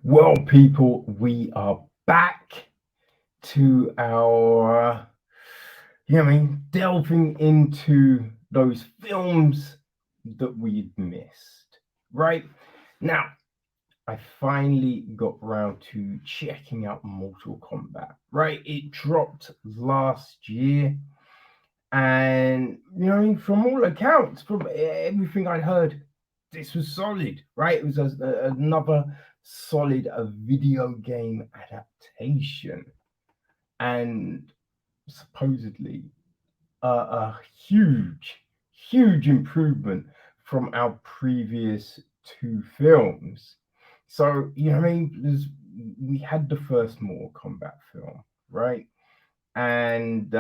Well, people, we are back to our, delving into those films that we'd missed. Right now, I finally got around to checking out Mortal Kombat. Right, it dropped last year, and from all accounts, from everything I'd heard, this was solid. Right, it was another solid video game adaptation, and supposedly a huge improvement from our previous two films. So we had the first Mortal Kombat film, right? And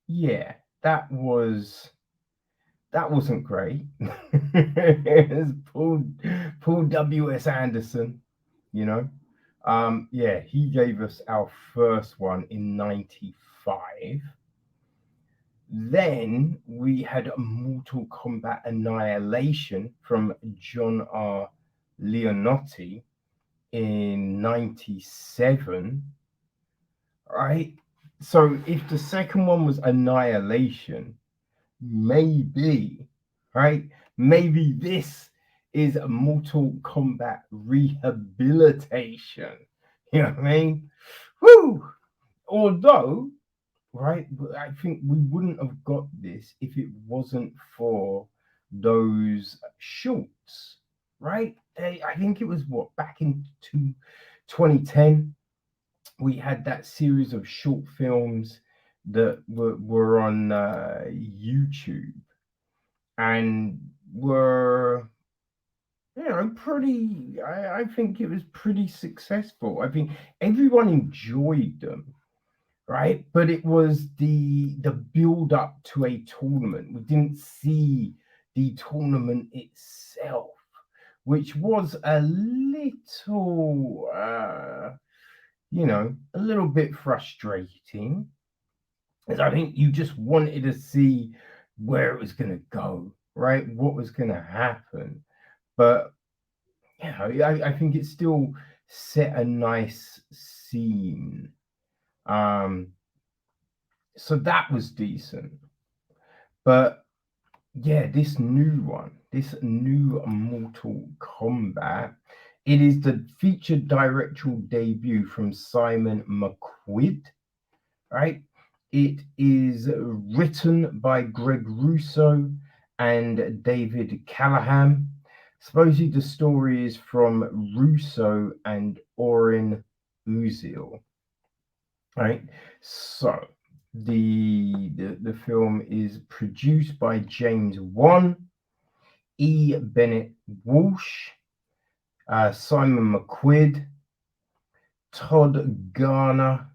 yeah, that wasn't great. It was Paul W.S. Anderson, you know. Yeah, he gave us our first one in 95. Then we had Mortal Kombat Annihilation from John R. Leonotti in 97, right? So if the second one was Annihilation, maybe, right? Maybe this is a Mortal Kombat rehabilitation. You know what I mean? Woo! Although, right, I think we wouldn't have got this if it wasn't for those shorts, right? I think it was what, back in 2010, we had that series of short films that were on YouTube and were pretty. I think it was pretty successful. I think everyone enjoyed them, right? But it was the build up to a tournament. We didn't see the tournament itself, which was a little a little bit frustrating, as I think you just wanted to see where it was going to go, right? What was going to happen. But, I think it still set a nice scene. So that was decent. But, yeah, this new Mortal Kombat, it is the featured directorial debut from Simon McQuoid, right? It is written by Greg Russo and David Callaham. Supposedly the story is from Russo and Orin Uzil, right? So the film is produced by James Wan, E. Bennett Walsh, Simon McQuoid, Todd Garner.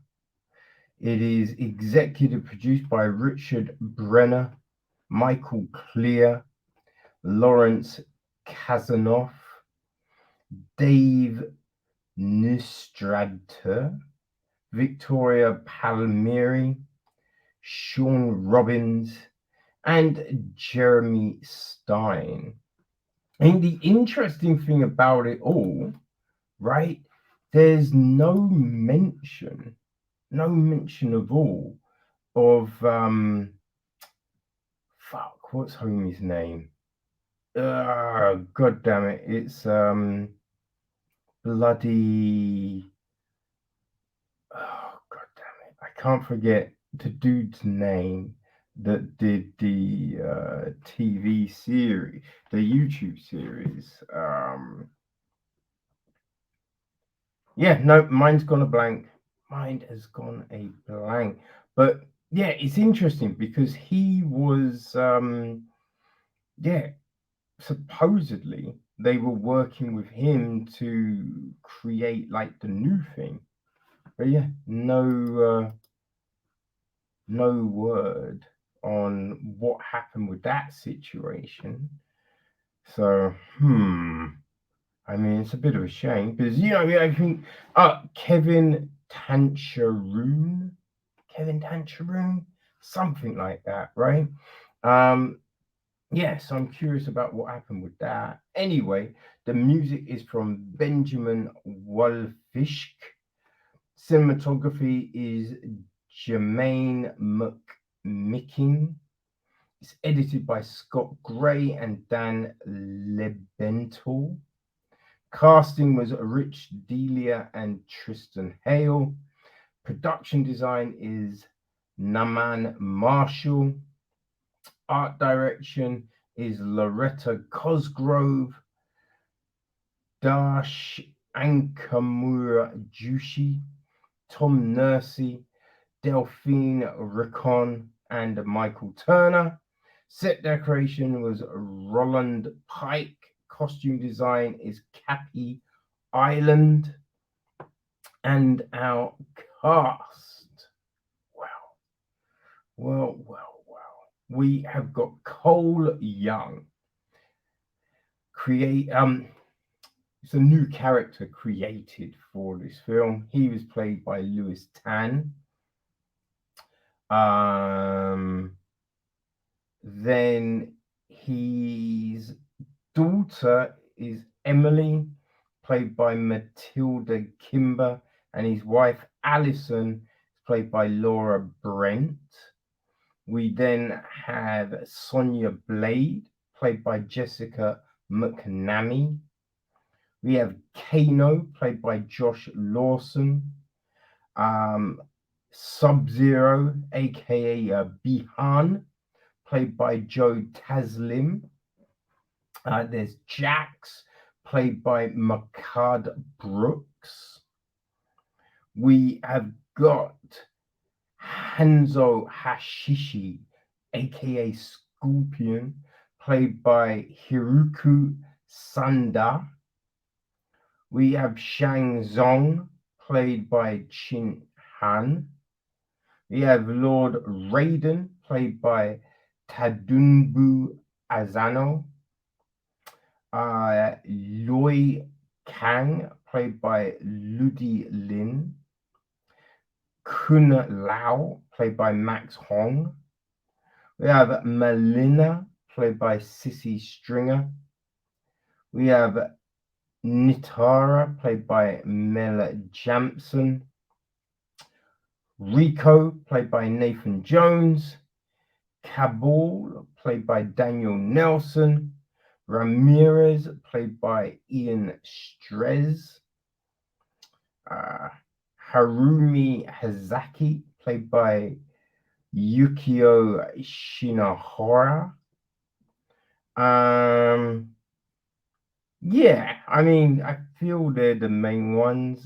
It is executive produced by Richard Brenner, Michael Clear, Lawrence Kazanoff, Dave Nistrader, Victoria Palmieri, Sean Robbins, and Jeremy Stein. And the interesting thing about it all, right, there's no mention of all of what's homie's name? God damn it, it's bloody, god damn it, I can't forget the dude's name that did the TV series, the YouTube series. Yeah, no, mine's gone a blank. Mine has gone a blank. But yeah, it's interesting because he was yeah, supposedly they were working with him to create like the new thing. But yeah, no word on what happened with that situation. So I mean, it's a bit of a shame because I think Kevin Tancharoon, something like that, right? Yes, I'm curious about what happened with that. Anyway, the music is from Benjamin Wolfisch. Cinematography is Jermaine McMicking. It's edited by Scott Gray and Dan Lebental. Casting was Rich Delia and Tristan Hale. Production design is Naman Marshall. Art direction is Loretta Cosgrove. Dash Ankamura Jushi, Tom Nursey, Delphine Riccon, and Michael Turner. Set decoration was Roland Pike. Costume design is Cappy Island. And our cast. Wow. Well. We have got Cole Young. It's a new character created for this film. He was played by Louis Tan. Then his daughter is Emily, played by Matilda Kimber, and his wife Alison is played by Laura Brent. We then have Sonia Blade, played by Jessica McNamee. We have Kano, played by Josh Lawson. Sub-Zero, aka Bihan, played by Joe Taslim. There's Jax, played by Makad Brooks. We have got Hanzo Hashishi, aka Scorpion, played by Hiroku Sanda. We have Shang Zong, played by Chin Han. We have Lord Raiden, played by Tadunbu Azano. Loi Kang, played by Ludi Lin. Kun Lao, played by Max Hong. We have Melina, played by Sissy Stringer. We have Nitara, played by Mel Jampson. Rico, played by Nathan Jones. Kabul, played by Daniel Nelson. Ramirez, played by Ian Strez. Harumi Hazaki, played by Yukio Shinohara. Yeah, I mean, I feel they're the main ones.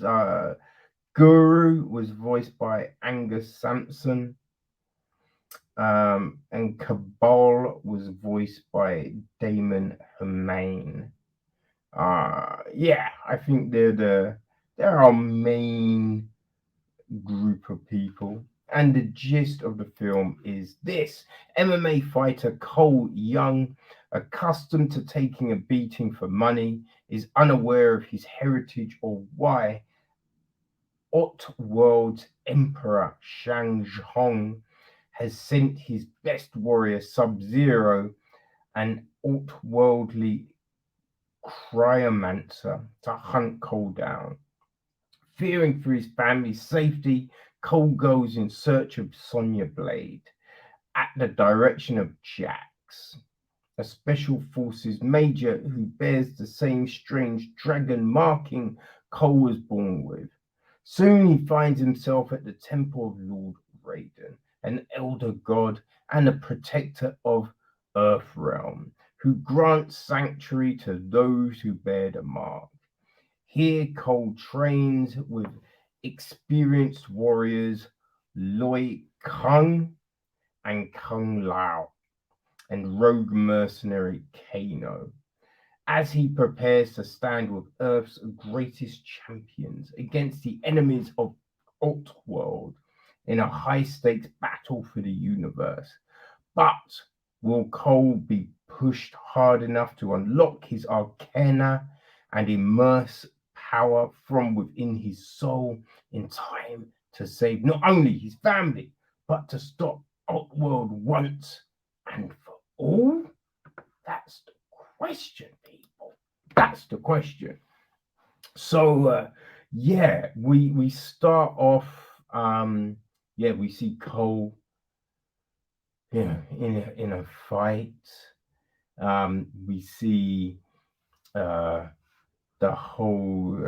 Guru was voiced by Angus Sampson. And Cabal was voiced by Damon Hermaine. Yeah, I think they're our main group of people. And the gist of the film is this: MMA fighter Cole Young, accustomed to taking a beating for money, is unaware of his heritage or why Outworld's Emperor Shang Zhong has sent his best warrior Sub-Zero, an outworldly cryomancer, to hunt Cole down. Fearing for his family's safety, Cole goes in search of Sonya Blade at the direction of Jax, a special forces major who bears the same strange dragon marking Cole was born with. Soon he finds himself at the temple of Lord Raiden, an elder god and a protector of Earthrealm, who grants sanctuary to those who bear the mark. Here, Cole trains with experienced warriors Loi Kung and Kung Lao, and rogue mercenary Kano, as he prepares to stand with Earth's greatest champions against the enemies of Outworld in a high-stakes battle for the universe. But will Cole be pushed hard enough to unlock his arcana and immerse power from within his soul in time to save not only his family, but to stop Outworld once and for all? That's the question, people. That's the question. So yeah, we start off. Yeah, we see Cole, in a fight. We see uh the whole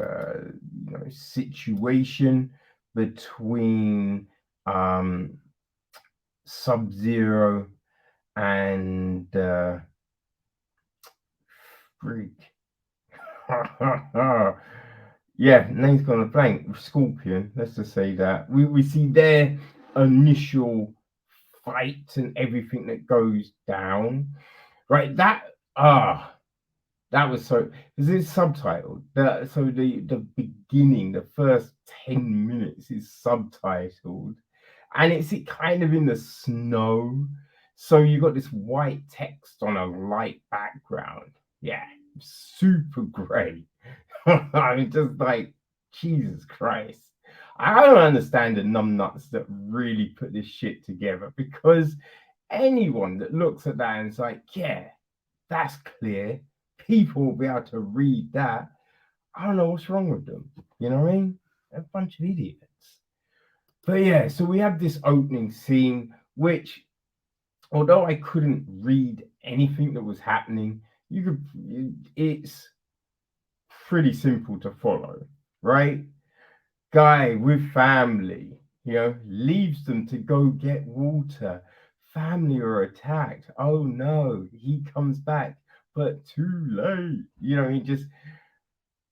situation between Sub Zero and freak. Yeah, name's gonna blank. Scorpion. Let's just say that we see their initial fight and everything that goes down. Right. That was so. Is it subtitled? So the beginning, the first 10 minutes is subtitled, and it's it kind of in the snow. So you got this white text on a light background. Yeah, super great. I'm just like, Jesus Christ. I don't understand the numbnuts that really put this shit together, because anyone that looks at that and is like, yeah, that's clear. People will be able to read that. I don't know what's wrong with them. You know what I mean? They're a bunch of idiots. But yeah, so we have this opening scene, which, although I couldn't read anything that was happening, it's pretty simple to follow, right? Guy with family, leaves them to go get water. Family are attacked. Oh no, he comes back, but too late. He just,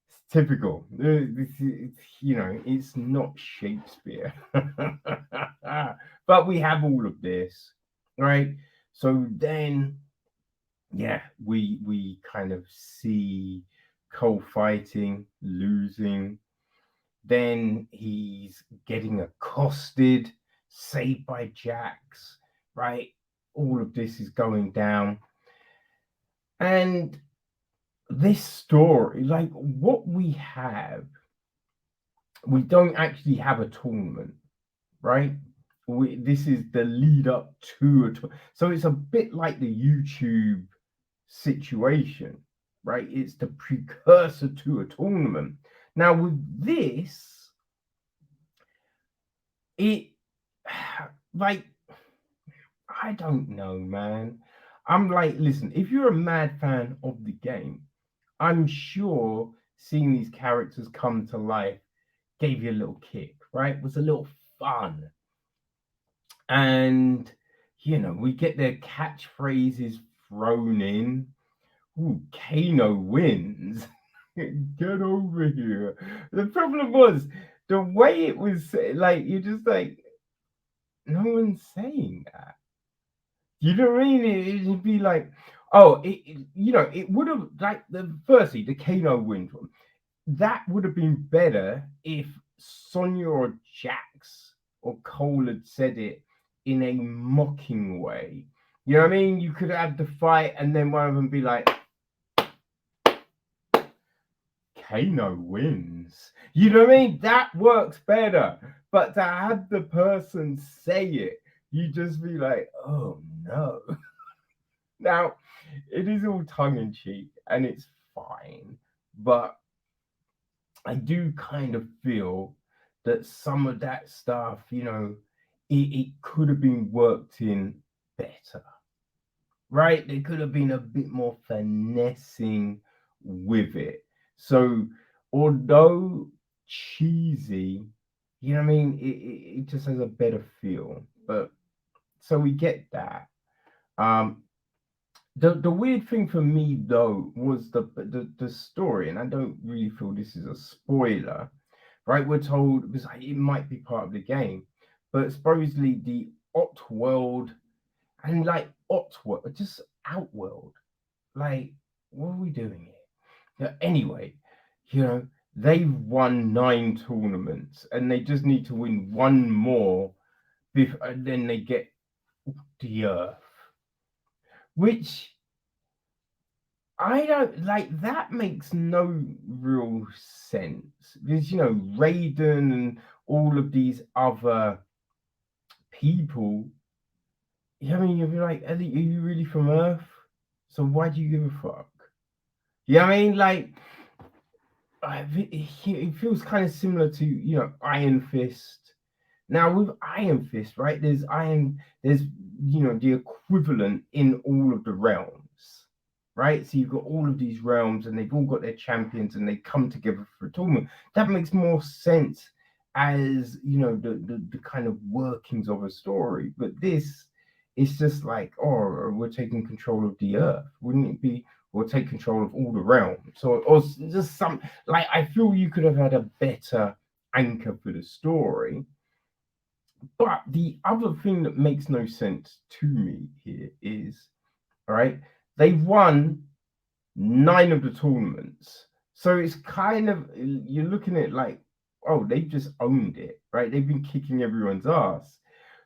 it's typical. It's not Shakespeare. But we have all of this, right? So then, yeah, we kind of see Cole fighting, losing. Then he's getting accosted, saved by Jax, right? All of this is going down. And this story, like what we don't actually have a tournament, right? This is the lead up to a tournament. So it's a bit like the YouTube situation, right? It's the precursor to a tournament. Now, with this, it like, I don't know, man. I'm like, listen, if you're a mad fan of the game, I'm sure seeing these characters come to life gave you a little kick, right? It was a little fun. And we get their catchphrases thrown in. Ooh, Kano wins. Get over here. The problem was the way it was, like, you're just like, no one's saying that. You know what I mean? It'd be like, oh, it would have, like, firstly, the Kano wins one. That would have been better if Sonya or Jax or Cole had said it in a mocking way. You know what I mean? You could have the fight and then one of them be like, Kano wins. You know what I mean? That works better. But to have the person say it, you just be like, oh no. Now, it is all tongue in cheek and it's fine. But I do kind of feel that some of that stuff, it could have been worked in better, right? There could have been a bit more finessing with it. So, although cheesy, you know what I mean, it just has a better feel. But so we get that. The weird thing for me though was the story, and I don't really feel this is a spoiler, right? We're told, because it might be part of the game, but supposedly the Outworld, and like Outworld, just Outworld, like, what are we doing here? Anyway, they've won 9 tournaments and they just need to win one more before, and then they get the Earth, which I don't like. That makes no real sense because Raiden and all of these other people. I mean, you'll be like, are you really from Earth? So why do you give a fuck? Yeah, I mean, like, it feels kind of similar to, Iron Fist. Now with Iron Fist, right? There's the equivalent in all of the realms, right? So you've got all of these realms, and they've all got their champions, and they come together for a tournament. That makes more sense as the kind of workings of a story. But this, it's just like, oh, we're taking control of the earth. Wouldn't it be? We'll take control of all the realms, or just some like. I feel you could have had a better anchor for the story. But the other thing that makes no sense to me here is, all right, they've won 9 of the tournaments. So it's kind of, you're looking at it like, oh, they've just owned it, right? They've been kicking everyone's ass.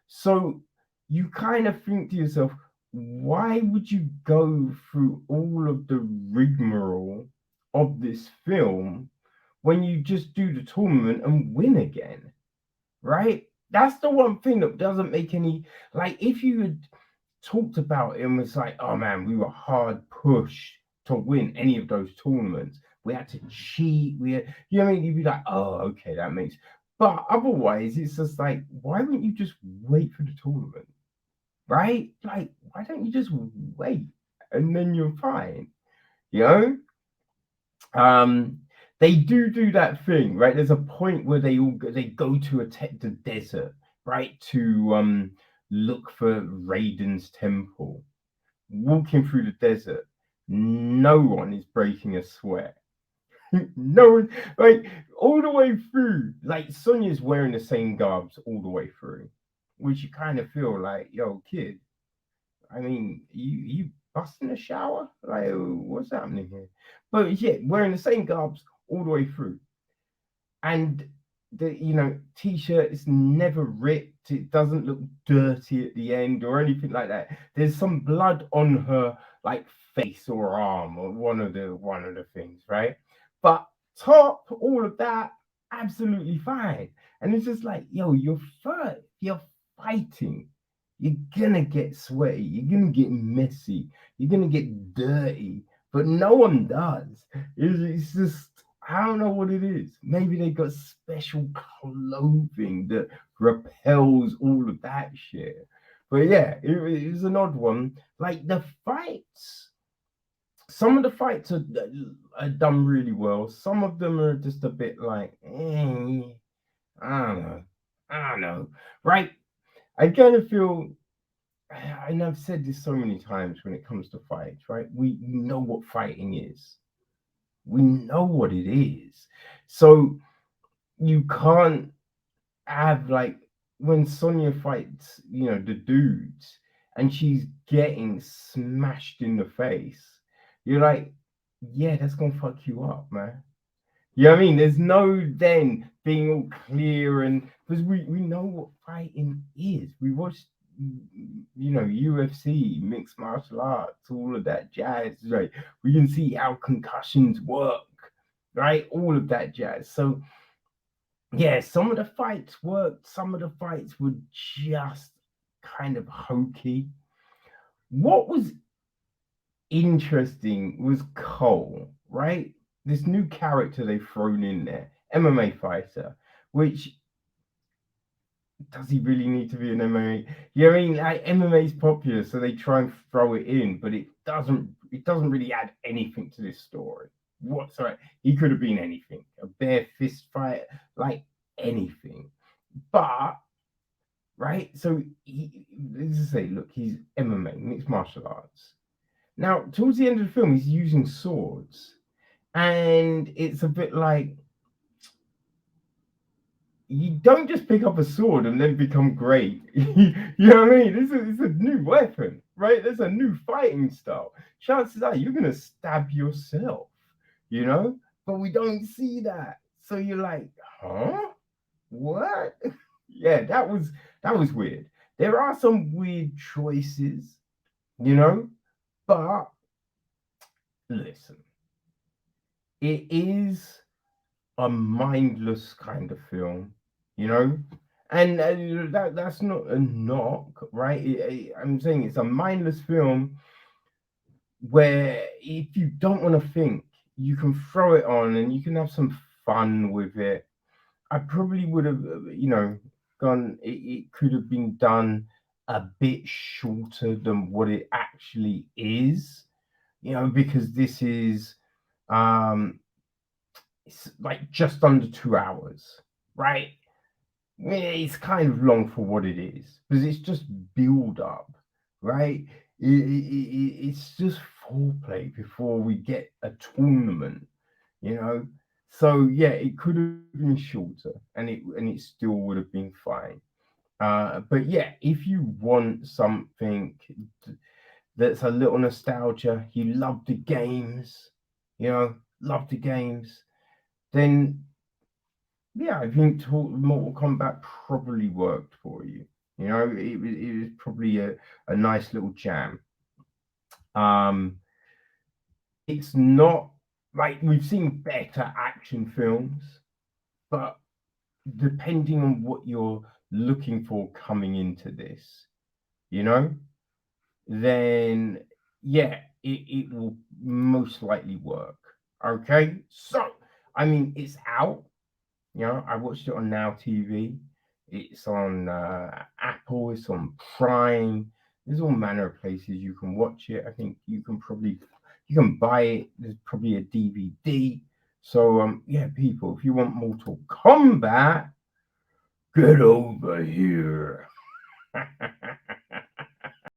So you kind of think to yourself, why would you go through all of the rigmarole of this film when you just do the tournament and win again? Right? That's the one thing that doesn't make any, like, if you had talked about it and was like, oh man, we were hard pushed to win any of those tournaments. We had to cheat. What I mean? You'd be like, oh, okay, that makes. But otherwise, it's just like, why wouldn't you just wait for the tournament, right? Like, why don't you just wait and then you're fine, you know? Um, they do that thing, right? There's a point where they go to the desert, right, to look for Raiden's temple. Walking through the desert, no one is breaking a sweat. No one, like, all the way through. Like, Sonya's wearing the same garbs all the way through, which you kind of feel like, yo, kid. I mean, you busting a shower? Like, what's happening here? But yeah, wearing the same garbs all the way through. And the t-shirt is never ripped. It doesn't look dirty at the end or anything like that. There's some blood on her like face or arm or one of the things, right? But top all of that, absolutely fine. And it's just like, yo, you're fighting. You're gonna get sweaty, you're gonna get messy, you're gonna get dirty, but no one does. It's just, I don't know what it is. Maybe they got special clothing that repels all of that shit. But yeah, it was an odd one. Like the fights, some of the fights are done really well. Some of them are just a bit like, I don't know. I don't know. Right? I kind of feel, and I've said this so many times when it comes to fights, right? We know what fighting is. We know what it is. So you can't have like when Sonya fights, the dudes, and she's getting smashed in the face. You're like, yeah, that's gonna fuck you up, man. You know what I mean? There's no then being all clear, and because we know what fighting is. We watched, UFC, mixed martial arts, all of that jazz. Right? We can see how concussions work, right? All of that jazz. So yeah, some of the fights worked. Some of the fights were just kind of hokey. What was interesting was Cole, right? This new character they've thrown in there, MMA fighter, which does he really need to be an MMA? You know what I mean? Like MMA is popular, so they try and throw it in, but it doesn't really add anything to this story whatsoever. He could have been anything, a bare fist fight, like anything. But right, so let's just say, look, he's MMA, mixed martial arts. Now, towards the end of the film, he's using swords, and it's a bit like, you don't just pick up a sword and then become great. You know what I mean? It's a new weapon, right? There's a new fighting style. Chances are you're gonna stab yourself, But we don't see that. So you're like, huh? What? Yeah, that was weird. There are some weird choices, but listen, it is a mindless kind of film, you know, and that's not a knock, right? I'm saying it's a mindless film where if you don't want to think, you can throw it on and you can have some fun with it. I probably would have, gone. It could have been done a bit shorter than what it actually is, because this is, um, it's like just under 2 hours, right? Yeah, it's kind of long for what it is because it's just build up, right? It's just foreplay before we get a tournament, you know. So yeah, it could have been shorter, and it still would have been fine. But yeah, if you want something that's a little nostalgia, you love the games, love the games, then yeah, I think Mortal Kombat probably worked for you. It was probably a nice little jam. Um, it's not like we've seen better action films, but depending on what you're looking for coming into this, you know, then yeah, it will most likely work. Okay, so I mean, it's out. I watched it on Now TV. It's on Apple. It's on Prime. There's all manner of places you can watch it. I think you can buy it. There's probably a DVD. So yeah, people, if you want Mortal Kombat, get over here.